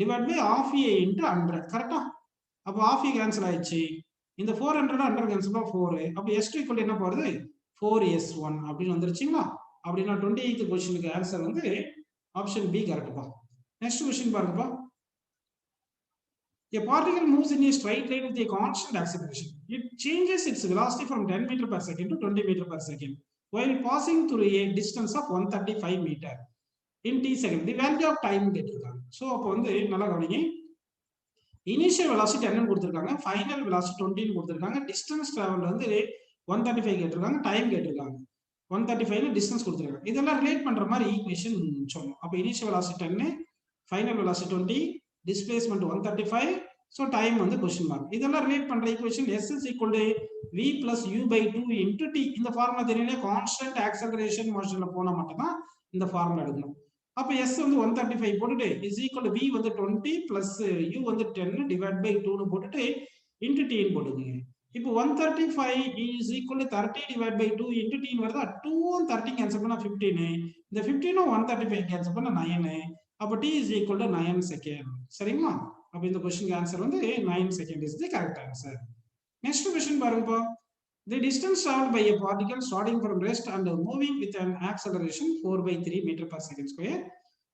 divided by half a into 100. கரெக்ட்டா? அப்ப half a கேன்சல் ஆயிடுச்சு. இந்த 400 100 கேன்சல் பண்ணா 4. அப்ப s2 equal to என்ன போறது? 4s1 அப்படின்னு வந்துருச்சுங்களா? அப்படின்னா 28th क्वेश्चनக்கு ஆன்சர் வந்து ஆப்ஷன் பி கரெக்ட்பா. நெக்ஸ்ட் क्वेश्चन பாருங்கப்பா. A particle moves in a straight line with a constant acceleration. It changes its velocity from 10 meter per second to 20 meter per second while passing through a distance of 135 meter in t second. The value of time கேட்டிருக்காங்க. So அப்ப வந்து நல்லா கவனிங்க. Initial velocity 10 ன்னு கொடுத்திருக்காங்க, final velocity 20 ன்னு கொடுத்திருக்காங்க, distance travel வந்து 135 கேட்டிருக்காங்க, டைம் கேட்டிருக்காங்க. 135 டிஸ்டன்ஸ் கொடுத்திருக்காங்க. இதெல்லாம் ரிலேட் பண்ற மாதிரி ஈக்குவேஷன் சொல்லணும். அப்ப initial velocity 10, final velocity 20, displacement 135, so time வந்து क्वेश्चन மார்க். இதெல்லாம் ரிலேட் பண்ற equation s is equal to v plus u by 2 into t. இந்த ஃபார்முலா தெரியல. கான்ஸ்டன்ட் ஆக்சலரேஷன் மோஷன்ல போனா மட்டும் தான் இந்த ஃபார்முலா எடுக்கணும். அப்ப s வந்து 135 போட்டுட்டு is equal to v வந்து 20 plus u வந்து 10 divided by 2 னு போட்டுட்டு into t னு போடுங்க. இப்போ 135 is equal to 30 divided by 2 into t னு வருதா? 2 ம் 30 கேன்சல் பண்ணா 15. இந்த 15 ம் 135 கேன்சல் பண்ணா 9. அப்ப t is equal to 9 second. சரிங்களா? அப்ப இந்த क्वेश्चनக்கு ஆன்சர் வந்து 9 second is the correct answer. Next question பாருங்கப்பா. The distance traveled by a particle starting from rest and moving with an acceleration 4/3 meter per second square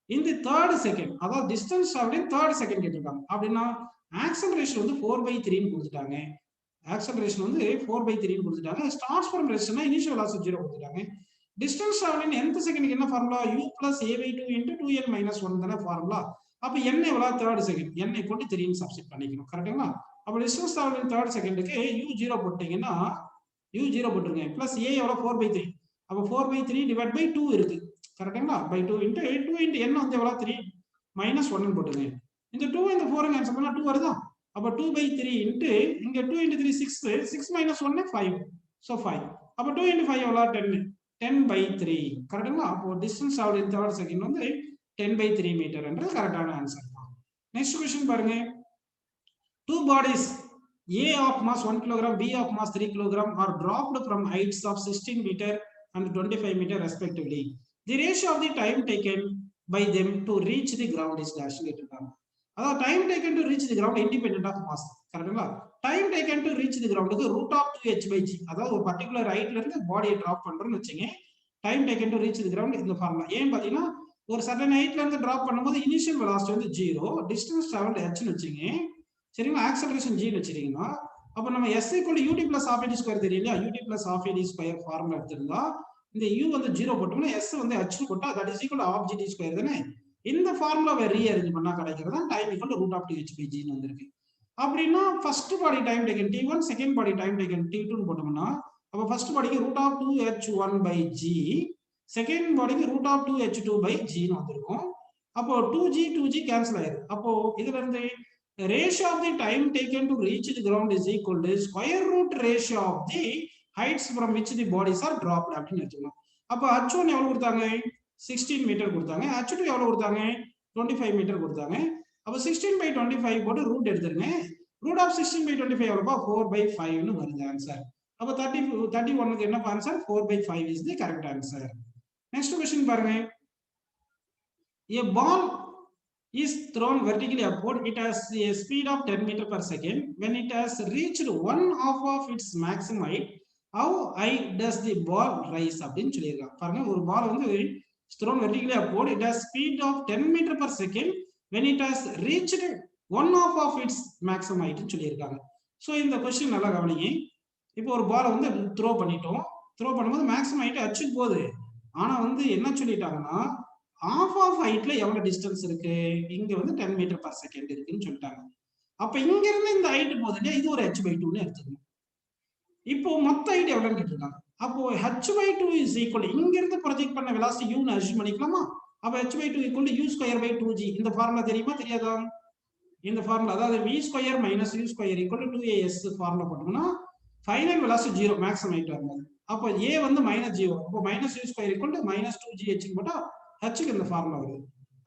in the third second. அதாவது distance traveled in third second கேட்டிருக்காங்க. அப்படின்னா acceleration வந்து 4/3 கொடுத்துட்டாங்க. acceleration வந்து 4/3 கொடுத்துட்டாங்க. starts from rest னா initial velocity 0 கொடுத்துட்டாங்க. distance traveled in nth second என்ன formula? u plus a/2 into 2n minus 1 தான ஃபார்முலா. அப்ப n எவ்வளவு third second? n equal to 3 ன்னு சப்ஸ்டிட் பண்ணிக்கணும். கரெக்ட்டுங்களா? அப்ப distance traveled in third secondக்கு u0 போட்டீங்கன்னா u0 போட்டுருங்க பிளஸ் a எவ்வளவு 4/3. அப்ப 4/3 டிவைட் பை 2 இருக்கு. கரெக்ட்டுங்களா? பை 2 into 2 into n வந்து எவ்வளவு 3 minus 1 ன்னு போட்டுருங்க. இந்த 2 இந்த 4 கேன்சல் பண்ணா 2 வருதா? அப்ப 2/3 into இங்க 2 into 3 6 6 minus 1 5. So 5. அப்ப 2 into 5 எவ்வளவு 10 10/3. கரெக்ட்டுங்களா? அப்போ distance traveled in third second வந்து 10/3 மீட்டர் என்றது கரெக்டான ஆன்சர் தான். நெக்ஸ்ட் क्वेश्चन பாருங்க. Two bodies A of mass 1 kg, B of mass 3 kg are dropped from heights of 16 meter and 25 meter respectively. The ratio of the time taken by them to reach the ground is dash. அதாவது time taken to reach the ground independent of mass. கரெக்ட்டுங்களா? time taken to reach the ground க்கு root of 2h/g. அதாவது ஒரு particular height ல இருந்து பாடியை drop பண்றோம்னு வெச்சீங்க. time taken to reach the ground இந்த ஃபார்முலா. ஏன் பாத்தீங்கன்னா ஒரு certain heightல இருந்து டிராப் பண்ணும்போது initial velocity வந்து 0, distance traveled h ன்னு வெச்சீங்க. சரிங்களா? ஆக்சலரேஷன் g வச்சிருக்கீங்கன்னா அப்ப நம்ம s = ut plus half ad square தெரியும் இல்லையா? ut plus half ad square formula எடுத்துருந்தா இந்த u வந்து 0 போட்டோம்னா s வந்து h போட்டா that is equal to half gt square தானே. இந்த ஃபார்முலாவை ரீஅரேஞ்ச் பண்ணா கிடைக்கிறது தான் டைம் = root of 2h/g ன்னு வந்திருக்கு. அப்படின்னா first body time taken t1, second பாடி டைம் டேக்கன் t2 ன்னு போட்டோம்னா அப்ப ஃபர்ஸ்ட் பாடிக்கு root of 2h1/g, செகண்ட் பாடிக்கு root of 2h2/g ன்னு வந்திருக்கும். அப்போ 2g கேன்சல் ஆயிடும். அப்போ இதுல இருந்து ratio of the time taken to reach the ground is equal to square root ratio of the heights from which the bodies are dropped அப்படின்னு எடுத்துக்கணும். அப்ப h1 எவ்வளவு கொடுத்தாங்க? 16 மீட்டர் கொடுத்தாங்க. h2 எவ்வளவு கொடுத்தாங்க? 25 மீட்டர் கொடுத்தாங்க. அப்ப 16/25 போட்டு ரூட் எடுத்துருங்க. Root of 16/25 எவ்வளவுப்பா? 4/5 ன்னு வருது ஆன்சர். அப்ப 31க்கு என்ன answer? 4/5 is the correct answer. Next question பாருங்க. A ball is thrown vertically upward. It has a speed of 10 meter per second. When it has reached 1/2 of its maximum height, how high does the ball rise? அப்படின்னு சொல்லியிருக்காங்க. பாருங்க, ஒரு பால் வந்து thrown vertically upward. It has speed of 10 meter per second. When it has reached 1/2 of its maximum height ன்னு சொல்லியிருக்காங்க. So இந்த question நல்லா கவனிங்க. இப்போ ஒரு பாலை வந்து த்ரோ பண்ணிட்டோம். த்ரோ பண்ணும்போது மேக்ஸிமம் ஹைட் அச்சுக்கு போகுது. ஆனா வந்து என்ன சொல்லிட்டாங்கன்னா half of ஹைட்ல எவ்வளவு டிஸ்டன்ஸ் இருக்கு? இங்க வந்து 10 மீட்டர் per செகண்ட் இருக்குன்னு சொல்லிட்டாங்க. அப்ப இங்க இருந்து இந்த ஹைட் போகுது, இது ஒரு h/2 ன்னு எடுத்துக்கணும். இப்போ மொத்த ஹைட் எவ்வளவுன்னு கேட்டிருக்காங்க. அப்போ h/2 is equal இங்க இருந்து ப்ரொஜெக்ட் பண்ண வெலாசிட்டி u ன்னு அஸ்யூம் பண்ணிக்கலாமா? அப்ப h/2 equal to u²/2g. இந்த ஃபார்முலா தெரியுமா தெரியாதா? இந்த ஃபார்முலா அதாவது v² - u² equal to 2as formula போட்டோம்னா ஃபைனல் வெலாசிட்டி 0, மேக்ஸிமம் ஹைட் வரும்போது. அப்போ a வந்து -0. அப்போ -u² equal to -2gh ன்னு போட்டா h க்கு இந்த ஃபார்முலா வருது.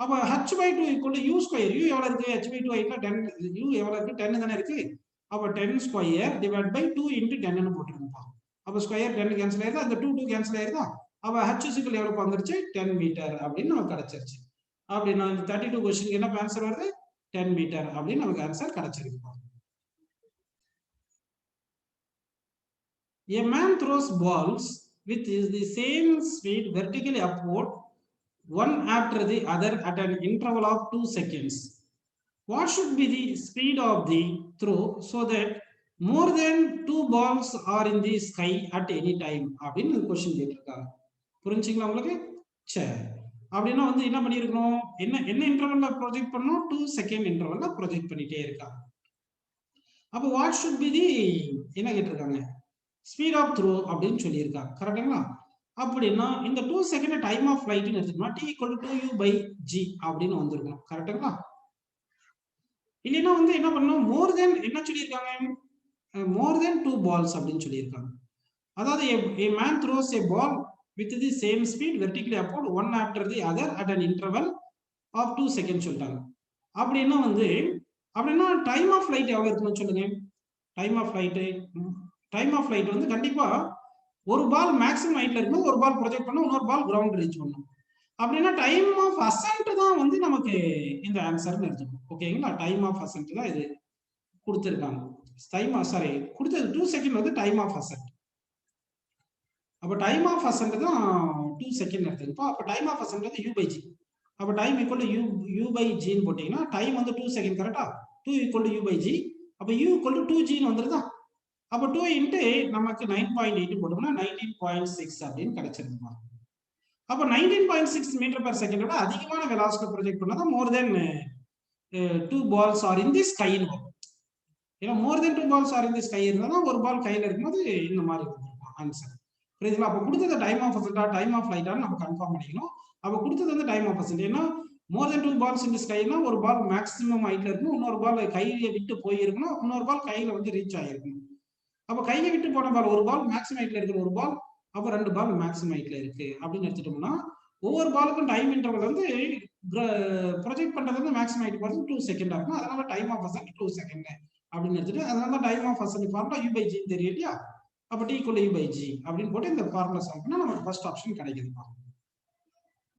அப்ப h/2 equal to u². u எவ்வளவு இருக்கு? h/2 ஹைட்ல 10, u எவ்வளவு இருக்கு? 10 தானே இருக்கு. அப்ப 10² divided by 2 into 10 ன்னு போட்டுருங்கப்பா. அப்ப ஸ்கொயர் 10 கேன்சல் ஆயிருதா? அந்த 2 கேன்சல் ஆயிருதா? அப்ப h = எவ்வளவு வந்துருச்சு? 10 மீட்டர் அப்படின்னு நமக்கு கிடைச்சிருச்சு. அப்படின்னா இந்த 32 क्वेश्चन என்ன ஆன்சர் வருது? 10 மீட்டர் அப்படின்னு நமக்கு ஆன்சர் கிடைச்சிருக்கு. A man throws balls with the same speed vertically upward, one after the other at an interval of 2 seconds. What should be the speed of the throw so that more than 2 balls are in the sky at any time? அப்படின்னு question கேட்டிருக்காங்க. புரிஞ்சுங்களா உங்களுக்கு? சரி. அப்படின்னா வந்து என்ன பண்ணிருக்கணும்? என்ன இன்டர்வல்ல ப்ரொஜெக்ட் பண்ணனும்? 2 செகண்ட் இன்டர்வல்ல ப்ரொஜெக்ட் பண்ணிட்டே இருக்காங்க. அப்ப what should be the என்ன கேட்டிருக்காங்க? ஸ்பீட் ஆஃப் த்ரோ அப்படின்னு சொல்லியிருக்காங்க. கரெக்டுங்களா? அப்படின்னா இந்த 2 செகண்ட் டைம் ஆஃப் ஃபிளைட்னு எடுத்துக்கணும். t = 2u/g அப்படின்னு வந்திருக்கும். கரெக்டுங்களா? இல்லைன்னா வந்து என்ன பண்ணணும்? மோர் தென் என்ன சொல்லியிருக்காங்க? மோர் தென் 2 பால்ஸ் அப்படின்னு சொல்லியிருக்காங்க. அதாவது a man throws a ball with the same speed vertically upward, one after the other at an interval of 2 seconds சொல்லிட்டாங்க. அப்படின்னா வந்து அப்படின்னா டைம் ஆஃப் ஃபிளைட் எவ்வளவு இருக்குன்னு சொல்லுங்க. டைம் ஆஃப் ஃபிளைட் வந்து கண்டிப்பா ஒரு பால் மேக்ஸிமம் ஹைட்ல இருக்கும், ஒரு பால் ப்ரொஜெக்ட் பண்ணா இன்னொரு பால் கிரவுண்ட் ரீச் பண்ணும். அப்படின்னா டைம் ஆஃப் அசென்ட் தான் வந்து நமக்கு இந்த ஆன்சர்னு எடுத்துக்கணும். ஓகேங்களா? டைம் ஆஃப் அசென்ட் தான் இது கொடுத்திருக்காங்க. கொடுத்தது 2 செகண்ட் வந்து டைம் ஆஃப் அசென்ட். அப்ப டைம் ஆஃப் அசன்ட் தான் 2 செகண்ட் எடுத்துக்கப்போ அப்ப time of ascent u by g. அப்ப time equal to u by g ன்னு போட்டீங்கன்னா டைம் வந்து 2 செகண்ட் கரெக்டா? 2 equal to u by g. அப்ப u ஈக்குவல் டு 2g ன்னு வந்துருதா? அப்ப 2 இன்ட்டு நமக்கு 9.8 போட்டோம்னா 19.6 அப்படின்னு கிடைச்சிருக்குமா? அப்ப 19.6 மீட்டர் பெர் செகண்ட் விட அதிகமான வெலாசிட்டி ப்ரொஜெக்ட் பண்ணா மோர் தென் 2 balls are in the sky ன்னு வரும். ஏன்னா மோர் தென் 2 balls are in the sky இருந்தா ஒரு பால் கையில இருக்கும்போது இந்த மாதிரி இருக்கும் ஆன்சர். புரியுதுங்களா? அப்ப கொடுத்தது டைம் ஆஃப் அசன்டா டைம் ஆஃப் லைட்டா நம்ம கன்ஃபார்ம் பண்ணிக்கணும். அப்ப கொடுத்தது வந்து டைம் ஆஃப் அசன்ட். ஏன்னா மோர் தென் 2 balls in the skyனா ஒரு பால் மேக்ஸிமம் ஹைட்ல இருக்கணும், இன்னொரு பால் கையில விட்டு போயிருக்கணும், இன்னொரு பால் கையில வந்து ரீச் ஆயிருக்கணும். அப்ப கையில விட்டு போன பால் ஒரு பால் மேக்ஸிமம் ஹைட்ல இருக்கிற ஒரு பால், அப்ப 2 பால் மேக்ஸிமம் ஹைட்ல இருக்கு அப்படின்னு எடுத்துட்டோம்னா ஒவ்வொரு பாலுக்கும் டைம் இன்டர்வல் வந்து ப்ரொஜெக்ட் பண்றது வந்து மேக்ஸிமம் ஹைட் போறது 2 செகண்டா இருக்கும். அதனால டைம் ஆஃப் அசன்ட் 2 செகண்ட் அப்படின்னு எடுத்துட்டு அதனால time of ascent formula u by g தெரியும் இல்லையா? அப்ப t equal to u by g அப்படின்னு போட்டு இந்த ஃபார்முலா சால்வ் பண்ணா நமக்கு ஃபர்ஸ்ட் ஆப்ஷன் கிடைக்குதுப்பா.